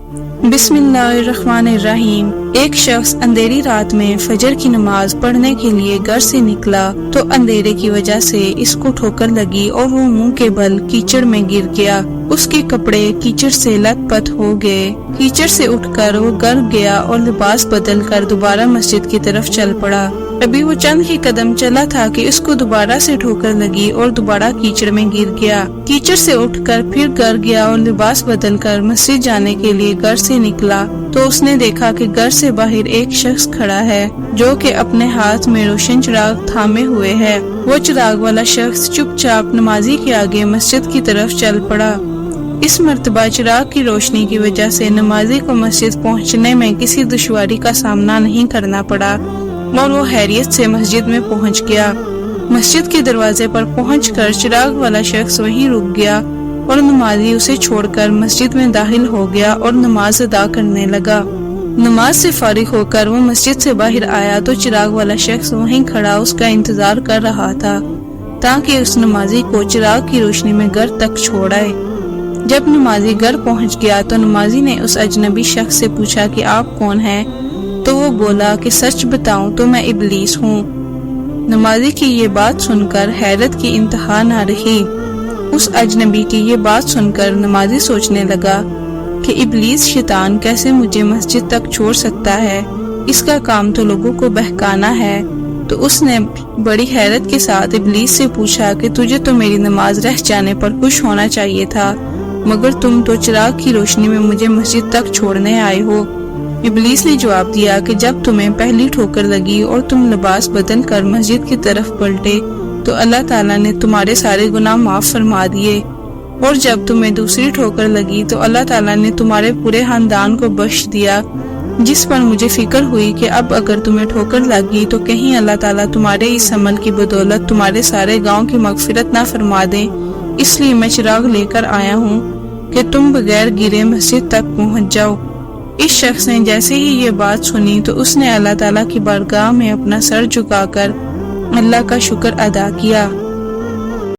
بسم اللہ الرحمن الرحیم۔ ایک شخص اندھیری رات میں فجر کی نماز پڑھنے کے لیے گھر سے نکلا تو اندھیرے کی وجہ سے اس کو ٹھوکر لگی اور وہ منہ کے بل کیچڑ میں گر گیا۔ اس کے کپڑے کیچڑ سے لت پت ہو گئے۔ کیچڑ سے اٹھ کر وہ گھر گیا اور لباس بدل کر دوبارہ مسجد کی طرف چل پڑا۔ ابھی وہ چند ہی قدم چلا تھا کہ اس کو دوبارہ سے ٹھوکر لگی اور دوبارہ کیچڑ میں گر گیا۔ کیچڑ سے اٹھ کر پھر گھر گیا اور لباس بدل کر مسجد جانے کے لیے گھر سے نکلا تو اس نے دیکھا کہ گھر سے باہر ایک شخص کھڑا ہے جو کہ اپنے ہاتھ میں روشن چراغ تھامے ہوئے ہے۔ وہ چراغ والا شخص چپ چاپ نمازی کے آگے مسجد کی طرف چل پڑا۔ اس مرتبہ چراغ کی روشنی کی وجہ سے نمازی کو مسجد پہنچنے میں کسی دشواری کا سامنا نہیں کرنا پڑا اور وہ خیریت سے مسجد میں پہنچ گیا۔ مسجد کے دروازے پر پہنچ کر چراغ والا شخص وہیں رک گیا اور نمازی اسے چھوڑ کر مسجد میں داخل ہو گیا اور نماز ادا کرنے لگا۔ نماز سے فارغ ہو کر وہ مسجد سے باہر آیا تو چراغ والا شخص وہیں کھڑا اس کا انتظار کر رہا تھا تاکہ اس نمازی کو چراغ کی روشنی میں گھر تک چھوڑ آئے۔ جب نمازی گھر پہنچ گیا تو نمازی نے اس اجنبی شخص سے پوچھا کہ آپ کون ہیں؟ تو وہ بولا کہ سچ بتاؤں تو میں ابلیس ہوں۔ نمازی کی یہ بات سن کر حیرت کی انتہا نہ رہی۔ اس اجنبی کی یہ بات سن کر نمازی سوچنے لگا کہ ابلیس شیطان کیسے مجھے مسجد تک چھوڑ سکتا ہے، اس کا کام تو لوگوں کو بہکانا ہے۔ تو اس نے بڑی حیرت کے ساتھ ابلیس سے پوچھا کہ تجھے تو میری نماز رہ جانے پر خوش ہونا چاہیے تھا، مگر تم تو چراغ کی روشنی میں مجھے مسجد تک چھوڑنے آئے ہو۔ ابلیس نے جواب دیا کہ جب تمہیں پہلی ٹھوکر لگی اور تم لباس بدل کر مسجد کی طرف پلٹے تو اللہ تعالیٰ نے تمہارے سارے گناہ معاف فرما دیے، اور جب تمہیں دوسری ٹھوکر لگی تو اللہ تعالیٰ نے تمہارے پورے خاندان کو بخش دیا، جس پر مجھے فکر ہوئی کہ اب اگر تمہیں ٹھوکر لگی تو کہیں اللہ تعالیٰ تمہارے اس عمل کی بدولت تمہارے سارے گاؤں کی مغفرت نہ فرما دے، اس لیے میں چراغ لے کر آیا ہوں کہ تم بغیر گرے مسجد تک پہنچ جاؤ۔ اس شخص نے جیسے ہی یہ بات سنی تو اس نے اللہ تعالیٰ کی بارگاہ میں اپنا سر جھکا کر اللہ کا شکر ادا کیا۔